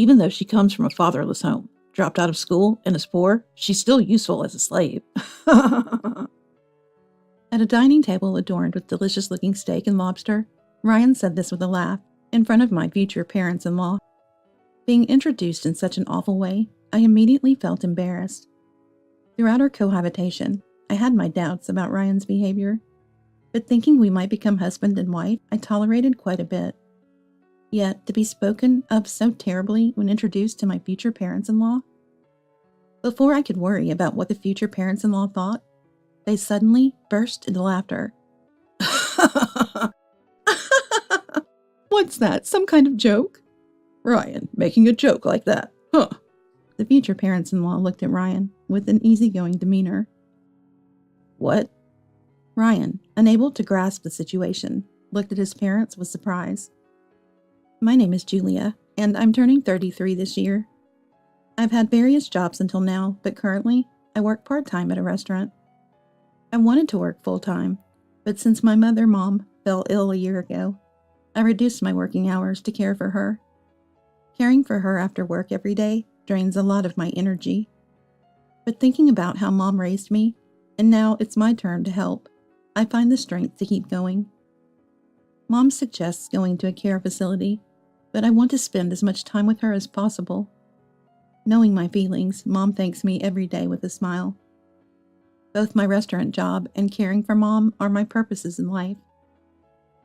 Even though she comes from a fatherless home, dropped out of school, and is poor, she's still useful as a slave. At a dining table adorned with delicious-looking steak and lobster, Ryan said this with a laugh in front of my future parents-in-law. Being introduced in such an awful way, I immediately felt embarrassed. Throughout our cohabitation, I had my doubts about Ryan's behavior, but thinking we might become husband and wife, I tolerated quite a bit. Yet, to be spoken of so terribly when introduced to my future parents-in-law? Before I could worry about what the future parents-in-law thought, they suddenly burst into laughter. What's that, some kind of joke? Ryan, making a joke like that, huh? The future parents-in-law looked at Ryan with an easygoing demeanor. What? Ryan, unable to grasp the situation, looked at his parents with surprise. My name is Julia, and I'm turning 33 this year. I've had various jobs until now, but currently, I work part-time at a restaurant. I wanted to work full-time, but since my mom fell ill a year ago, I reduced my working hours to care for her. Caring for her after work every day drains a lot of my energy. But thinking about how Mom raised me, and now it's my turn to help, I find the strength to keep going. Mom suggests going to a care facility, but I want to spend as much time with her as possible. Knowing my feelings, Mom thanks me every day with a smile. Both my restaurant job and caring for Mom are my purposes in life.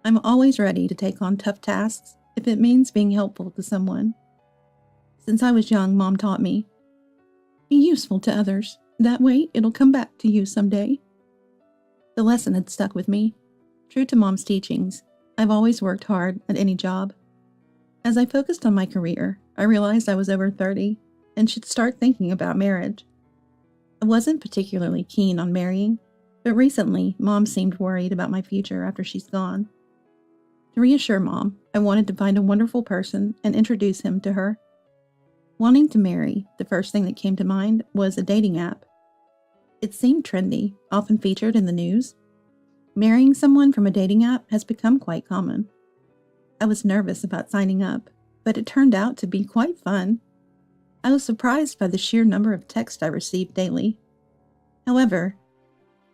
I'm always ready to take on tough tasks if it means being helpful to someone. Since I was young, Mom taught me, be useful to others. That way, it'll come back to you someday. The lesson had stuck with me. True to Mom's teachings, I've always worked hard at any job. As I focused on my career, I realized I was over 30 and should start thinking about marriage. I wasn't particularly keen on marrying, but recently, Mom seemed worried about my future after she's gone. To reassure Mom, I wanted to find a wonderful person and introduce him to her. Wanting to marry, the first thing that came to mind was a dating app. It seemed trendy, often featured in the news. Marrying someone from a dating app has become quite common. I was nervous about signing up, but it turned out to be quite fun. I was surprised by the sheer number of texts I received daily. However,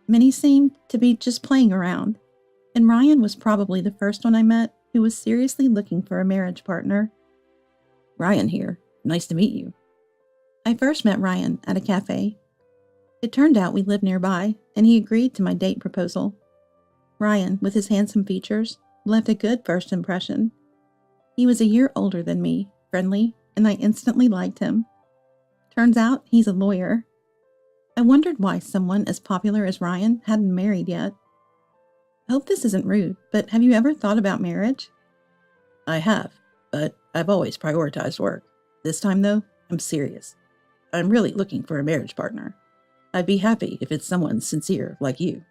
many seemed to be just playing around, and Ryan was probably the first one I met who was seriously looking for a marriage partner. Ryan here. Nice to meet you. I first met Ryan at a cafe. It turned out we lived nearby, and he agreed to my date proposal. Ryan, with his handsome features, left a good first impression. He was a year older than me, friendly, and I instantly liked him. Turns out he's a lawyer. I wondered why someone as popular as Ryan hadn't married yet. I hope this isn't rude, but have you ever thought about marriage? I have, but I've always prioritized work. This time, though, I'm serious. I'm really looking for a marriage partner. I'd be happy if it's someone sincere like you.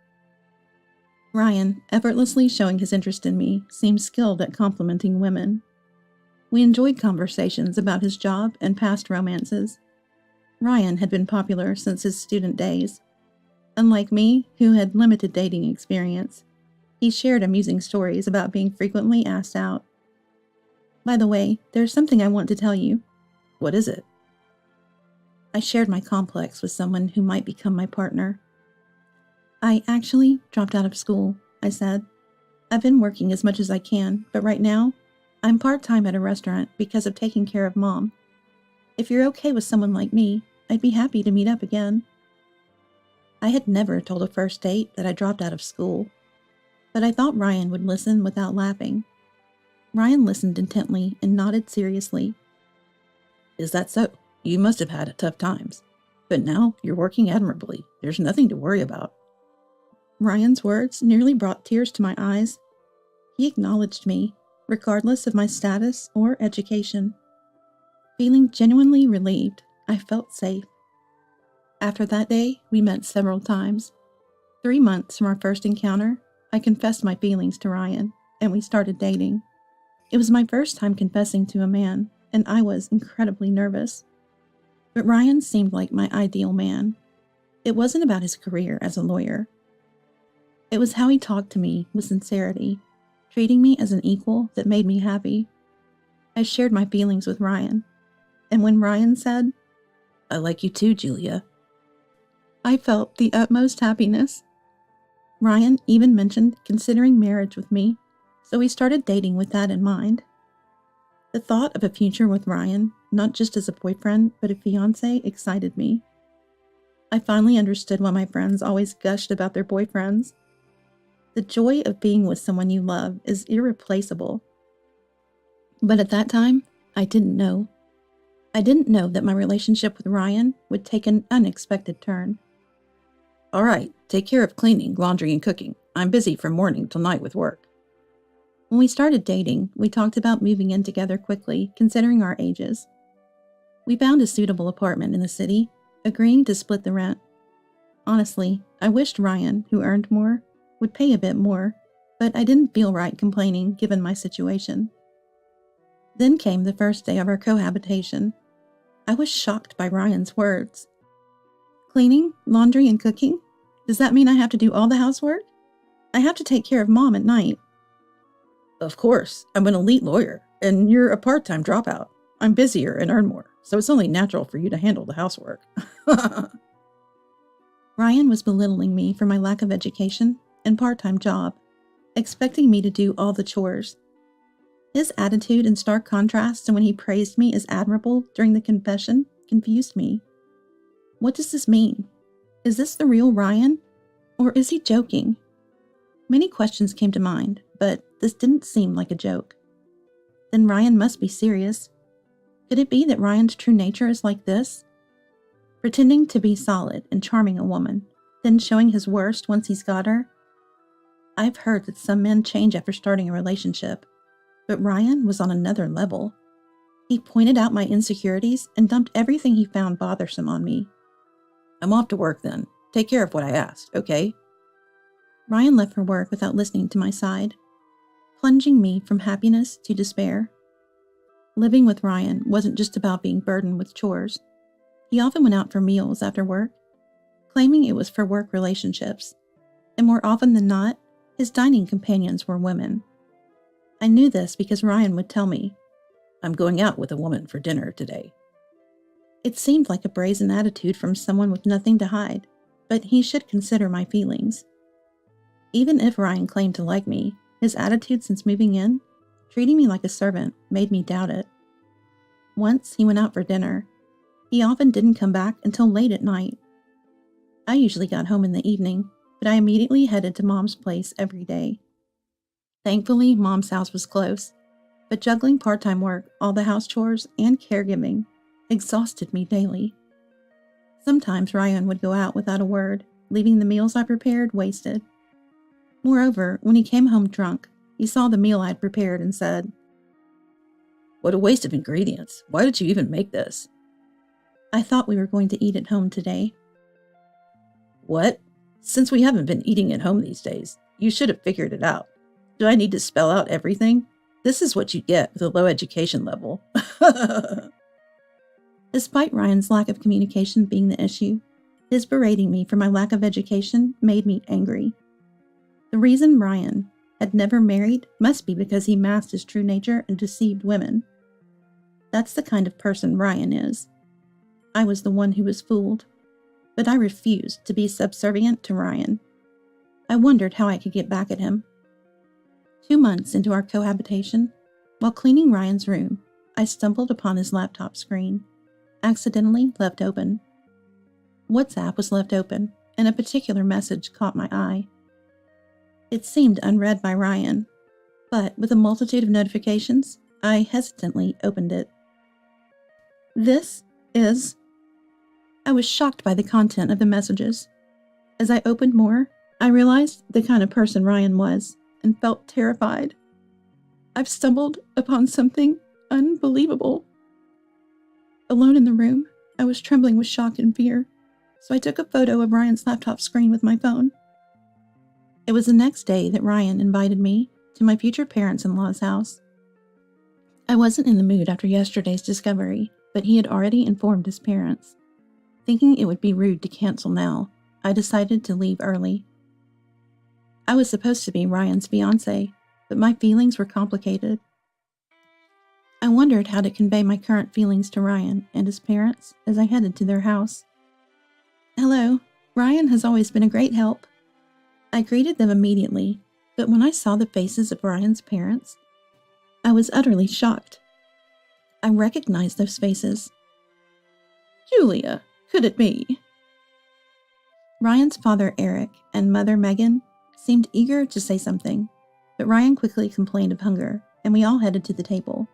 Ryan, effortlessly showing his interest in me, seemed skilled at complimenting women. We enjoyed conversations about his job and past romances. Ryan had been popular since his student days. Unlike me, who had limited dating experience, he shared amusing stories about being frequently asked out. By the way, there's something I want to tell you. What is it? I shared my complex with someone who might become my partner. I actually dropped out of school, I said. I've been working as much as I can, but right now, I'm part-time at a restaurant because of taking care of Mom. If you're okay with someone like me, I'd be happy to meet up again. I had never told a first date that I dropped out of school, but I thought Ryan would listen without laughing. Ryan listened intently and nodded seriously. Is that so? You must have had tough times. But now you're working admirably. There's nothing to worry about. Ryan's words nearly brought tears to my eyes. He acknowledged me, regardless of my status or education. Feeling genuinely relieved, I felt safe. After that day, we met several times. 3 months from our first encounter, I confessed my feelings to Ryan, and we started dating. It was my first time confessing to a man, and I was incredibly nervous. But Ryan seemed like my ideal man. It wasn't about his career as a lawyer. It was how he talked to me with sincerity, treating me as an equal that made me happy. I shared my feelings with Ryan, And when Ryan said, "I like you too, Julia," I felt the utmost happiness. Ryan even mentioned considering marriage with me, so we started dating with that in mind. The thought of a future with Ryan, not just as a boyfriend, but a fiancé, excited me. I finally understood why my friends always gushed about their boyfriends. The joy of being with someone you love is irreplaceable. But at that time, I didn't know. I didn't know that my relationship with Ryan would take an unexpected turn. "All right, take care of cleaning, laundry, and cooking. I'm busy from morning till night with work." When we started dating, we talked about moving in together quickly, considering our ages. We found a suitable apartment in the city, agreeing to split the rent. Honestly, I wished Ryan, who earned more, would pay a bit more, but I didn't feel right complaining given my situation. Then came the first day of our cohabitation. I was shocked by Ryan's words. Cleaning, laundry, and cooking? Does that mean I have to do all the housework? I have to take care of Mom at night. "Of course, I'm an elite lawyer, and you're a part-time dropout. I'm busier and earn more, so it's only natural for you to handle the housework." Ryan was belittling me for my lack of education and part-time job, expecting me to do all the chores. His attitude in stark contrast to when he praised me as admirable during the confession confused me. What does this mean? Is this the real Ryan? Or is he joking? Many questions came to mind, but this didn't seem like a joke. Then Ryan must be serious. Could it be that Ryan's true nature is like this? Pretending to be solid and charming a woman, then showing his worst once he's got her? I've heard that some men change after starting a relationship, but Ryan was on another level. He pointed out my insecurities and dumped everything he found bothersome on me. "I'm off to work then. Take care of what I asked, okay?" Ryan left for work without listening to my side, plunging me from happiness to despair. Living with Ryan wasn't just about being burdened with chores. He often went out for meals after work, claiming it was for work relationships, and more often than not, his dining companions were women. I knew this because Ryan would tell me, "I'm going out with a woman for dinner today." It seemed like a brazen attitude from someone with nothing to hide, but he should consider my feelings. Even if Ryan claimed to like me, his attitude since moving in, treating me like a servant, made me doubt it. Once he went out for dinner. He often didn't come back until late at night. I usually got home in the evening, but I immediately headed to Mom's place every day. Thankfully, Mom's house was close, but juggling part-time work, all the house chores, and caregiving exhausted me daily. Sometimes Ryan would go out without a word, leaving the meals I prepared wasted. Moreover, when he came home drunk, he saw the meal I'd prepared and said, "What a waste of ingredients. Why did you even make this?" "I thought we were going to eat at home today." "What? Since we haven't been eating at home these days, you should have figured it out. Do I need to spell out everything? This is what you get with a low education level." Despite Ryan's lack of communication being the issue, his berating me for my lack of education made me angry. The reason Ryan had never married must be because he masked his true nature and deceived women. That's the kind of person Ryan is. I was the one who was fooled, but I refused to be subservient to Ryan. I wondered how I could get back at him. 2 months into our cohabitation, while cleaning Ryan's room, I stumbled upon his laptop screen, accidentally left open. WhatsApp was left open, and a particular message caught my eye. It seemed unread by Ryan, but with a multitude of notifications, I hesitantly opened it. This is... I was shocked by the content of the messages. As I opened more, I realized the kind of person Ryan was and felt terrified. I've stumbled upon something unbelievable. Alone in the room, I was trembling with shock and fear, so I took a photo of Ryan's laptop screen with my phone. It was the next day that Ryan invited me to my future parents-in-law's house. I wasn't in the mood after yesterday's discovery, but he had already informed his parents. Thinking it would be rude to cancel now, I decided to leave early. I was supposed to be Ryan's fiancé, but my feelings were complicated. I wondered how to convey my current feelings to Ryan and his parents as I headed to their house. Hello, Ryan has always been a great help. I greeted them immediately, but when I saw the faces of Ryan's parents, I was utterly shocked. I recognized those faces. Julia, could it be? Ryan's father, Eric, and mother, Megan, seemed eager to say something, but Ryan quickly complained of hunger, and we all headed to the table.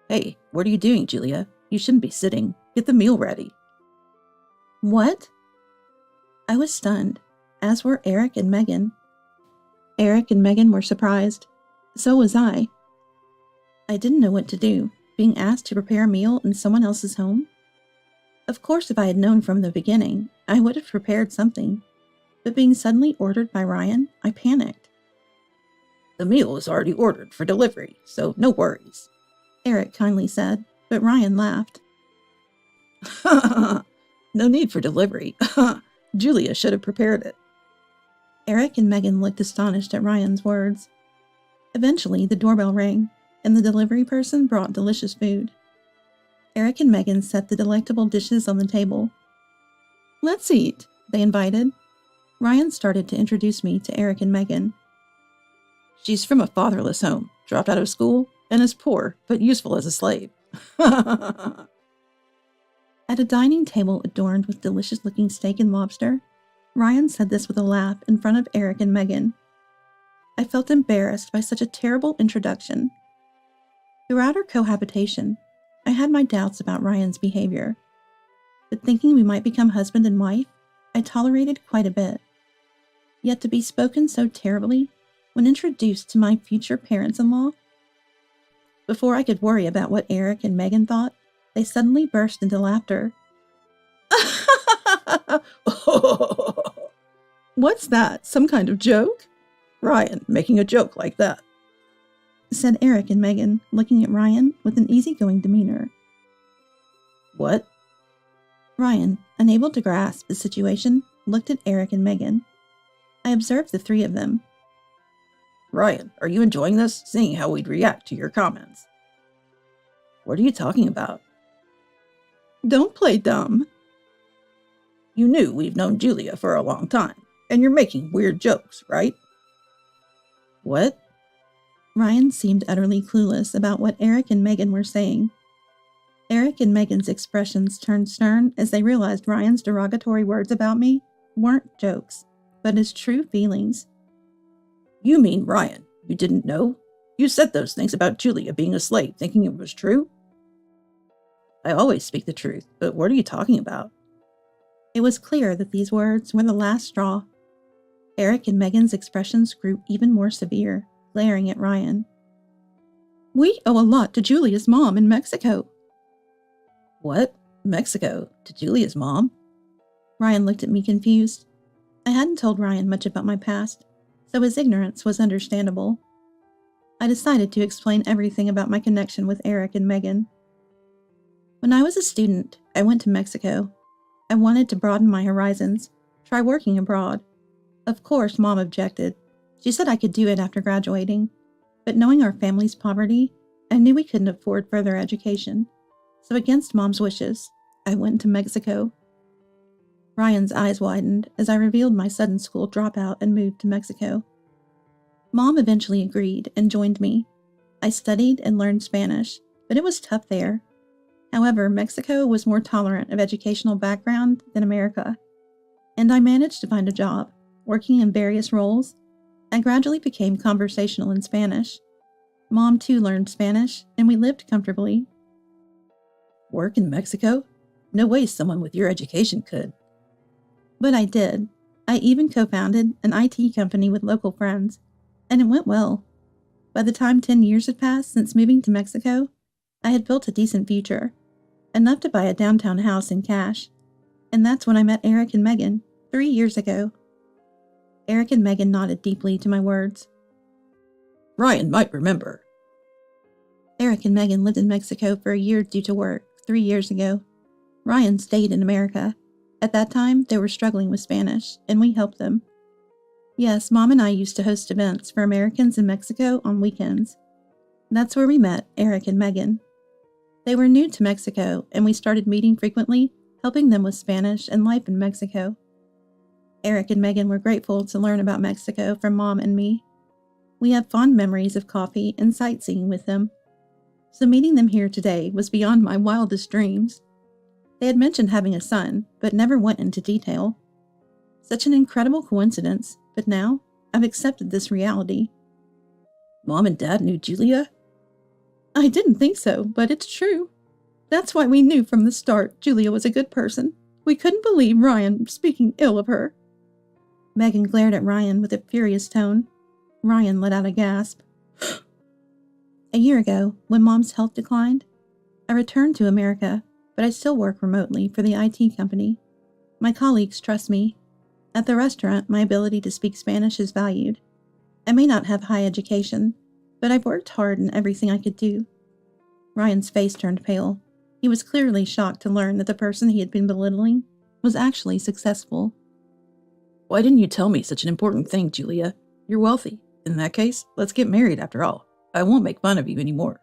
Hey, what are you doing, Julia? You shouldn't be sitting. Get the meal ready. What? I was stunned, as were Eric and Megan. Eric and Megan were surprised. So was I. I didn't know what to do, being asked to prepare a meal in someone else's home. Of course, if I had known from the beginning, I would have prepared something, but being suddenly ordered by Ryan, I panicked. The meal is already ordered for delivery, so no worries, Eric kindly said, but Ryan laughed. No need for delivery. Julia should have prepared it. Eric and Megan looked astonished at Ryan's words. Eventually, the doorbell rang, and the delivery person brought delicious food. Eric and Megan set the delectable dishes on the table. Let's eat, they invited. Ryan started to introduce me to Eric and Megan. She's from a fatherless home, dropped out of school, and is poor, but useful as a slave. At a dining table adorned with delicious-looking steak and lobster, Ryan said this with a laugh in front of Eric and Megan. I felt embarrassed by such a terrible introduction. Throughout our cohabitation, I had my doubts about Ryan's behavior, but thinking we might become husband and wife, I tolerated quite a bit. Yet to be spoken so terribly when introduced to my future parents-in-law? Before I could worry about what Eric and Megan thought, they suddenly burst into laughter. What's that? Some kind of joke? Ryan making a joke like that, said Eric and Megan, looking at Ryan with an easygoing demeanor. What? Ryan, unable to grasp the situation, looked at Eric and Megan. I observed the three of them. Ryan, are you enjoying this, seeing how we'd react to your comments? What are you talking about? Don't play dumb. You knew we've known Julia for a long time, and you're making weird jokes, right? What? Ryan seemed utterly clueless about what Eric and Megan were saying. Eric and Megan's expressions turned stern as they realized Ryan's derogatory words about me weren't jokes, but his true feelings. You mean, Ryan, you didn't know? You said those things about Julia being a slave, thinking it was true? I always speak the truth, but what are you talking about? It was clear that these words were the last straw. Eric and Megan's expressions grew even more severe, glaring at Ryan. We owe a lot to Julia's mom in Mexico. What? Mexico? To Julia's mom? Ryan looked at me confused. I hadn't told Ryan much about my past, so his ignorance was understandable. I decided to explain everything about my connection with Eric and Megan. When I was a student, I went to Mexico. I wanted to broaden my horizons, try working abroad. Of course, Mom objected. She said I could do it after graduating, but knowing our family's poverty, I knew we couldn't afford further education. So against Mom's wishes, I went to Mexico. Ryan's eyes widened as I revealed my sudden school dropout and moved to Mexico. Mom eventually agreed and joined me. I studied and learned Spanish, but it was tough there. However, Mexico was more tolerant of educational background than America, and I managed to find a job, working in various roles. I gradually became conversational in Spanish. Mom too learned Spanish, and we lived comfortably. Work in Mexico? No way someone with your education could. But I did. I even co-founded an IT company with local friends, and it went well. By the time 10 years had passed since moving to Mexico, I had built a decent future, enough to buy a downtown house in cash, and that's when I met Eric and Megan 3 years ago. Eric and Megan nodded deeply to my words. Ryan might remember. Eric and Megan lived in Mexico for a year due to work 3 years ago. Ryan stayed in America. At that time, they were struggling with Spanish, and we helped them. Yes, Mom and I used to host events for Americans in Mexico on weekends. That's where we met Eric and Megan. They were new to Mexico, and we started meeting frequently, helping them with Spanish and life in Mexico. Eric and Megan were grateful to learn about Mexico from Mom and me. We have fond memories of coffee and sightseeing with them. So meeting them here today was beyond my wildest dreams. They had mentioned having a son, but never went into detail. Such an incredible coincidence, but now I've accepted this reality. Mom and Dad knew Julia? I didn't think so, but it's true. That's why we knew from the start Julia was a good person. We couldn't believe Ryan speaking ill of her. Megan glared at Ryan with a furious tone. Ryan let out a gasp. A year ago, when Mom's health declined, I returned to America, but I still work remotely for the IT company. My colleagues trust me. At the restaurant, my ability to speak Spanish is valued. I may not have high education, but I've worked hard in everything I could do. Ryan's face turned pale. He was clearly shocked to learn that the person he had been belittling was actually successful. Why didn't you tell me such an important thing, Julia? You're wealthy. In that case, let's get married after all. I won't make fun of you anymore.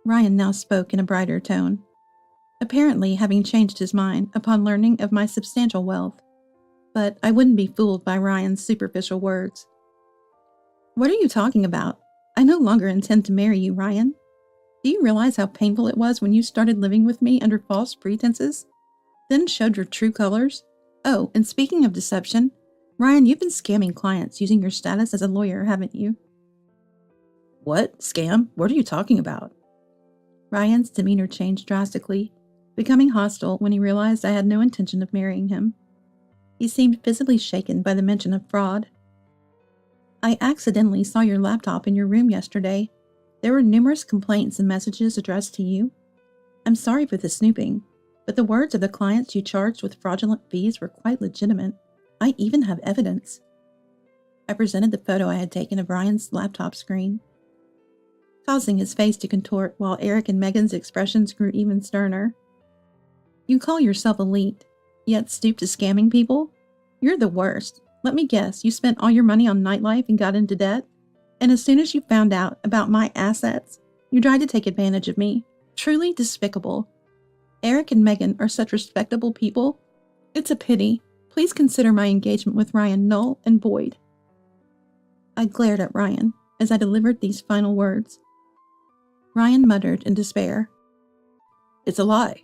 Ryan now spoke in a brighter tone, apparently having changed his mind upon learning of my substantial wealth. But I wouldn't be fooled by Ryan's superficial words. What are you talking about? I no longer intend to marry you, Ryan. Do you realize how painful it was when you started living with me under false pretenses, then showed your true colors? Oh, and speaking of deception, Ryan, you've been scamming clients using your status as a lawyer, haven't you? What? Scam? What are you talking about? Ryan's demeanor changed drastically, becoming hostile when he realized I had no intention of marrying him. He seemed visibly shaken by the mention of fraud. I accidentally saw your laptop in your room yesterday. There were numerous complaints and messages addressed to you. I'm sorry for the snooping, but the words of the clients you charged with fraudulent fees were quite legitimate. I even have evidence. I presented the photo I had taken of Ryan's laptop screen, causing his face to contort while Eric and Megan's expressions grew even sterner. You call yourself elite, yet stoop to scamming people? You're the worst. Let me guess, you spent all your money on nightlife and got into debt? And as soon as you found out about my assets, you tried to take advantage of me. Truly despicable. Eric and Megan are such respectable people. It's a pity. Please consider my engagement with Ryan null and void. I glared at Ryan as I delivered these final words. Ryan muttered in despair. It's a lie.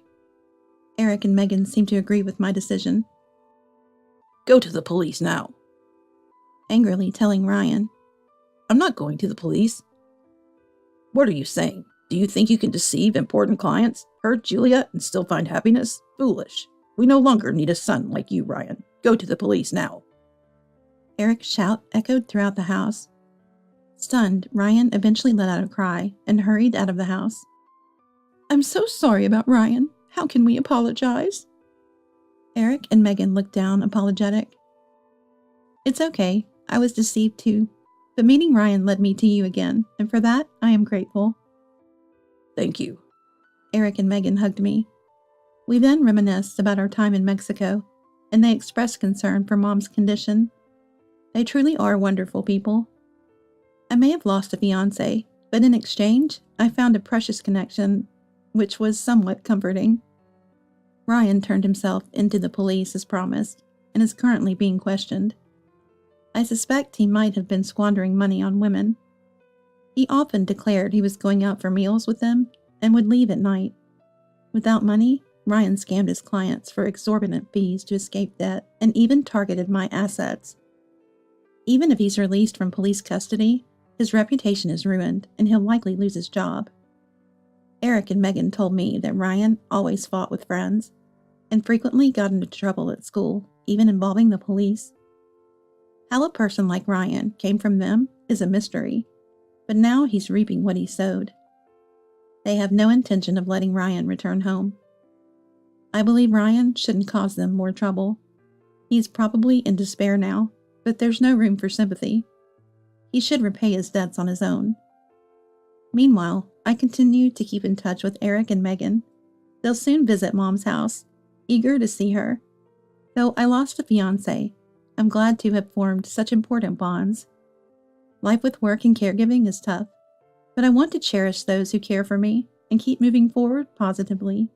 Eric and Megan seemed to agree with my decision. Go to the police now. Angrily telling Ryan. I'm not going to the police. What are you saying? Do you think you can deceive important clients, hurt Julia, and still find happiness? Foolish. We no longer need a son like you, Ryan. Go to the police now. Eric's shout echoed throughout the house. Stunned, Ryan eventually let out a cry and hurried out of the house. I'm so sorry about Ryan. How can we apologize? Eric and Megan looked down, apologetic. It's okay. I was deceived too. But meeting Ryan led me to you again, and for that, I am grateful. Thank you. Eric and Megan hugged me. We then reminisced about our time in Mexico, and they expressed concern for Mom's condition. They truly are wonderful people. I may have lost a fiancé, but in exchange, I found a precious connection, which was somewhat comforting. Ryan turned himself into the police as promised, and is currently being questioned. I suspect he might have been squandering money on women. He often declared he was going out for meals with them and would leave at night. Without money, Ryan scammed his clients for exorbitant fees to escape debt and even targeted my assets. Even if he's released from police custody, his reputation is ruined and he'll likely lose his job. Eric and Megan told me that Ryan always fought with friends and frequently got into trouble at school, even involving the police. How a person like Ryan came from them is a mystery, but now he's reaping what he sowed. They have no intention of letting Ryan return home. I believe Ryan shouldn't cause them more trouble. He's probably in despair now, but there's no room for sympathy. He should repay his debts on his own. Meanwhile, I continue to keep in touch with Eric and Megan. They'll soon visit Mom's house, eager to see her. Though I lost a fiancé, I'm glad to have formed such important bonds. Life with work and caregiving is tough. But I want to cherish those who care for me and keep moving forward positively.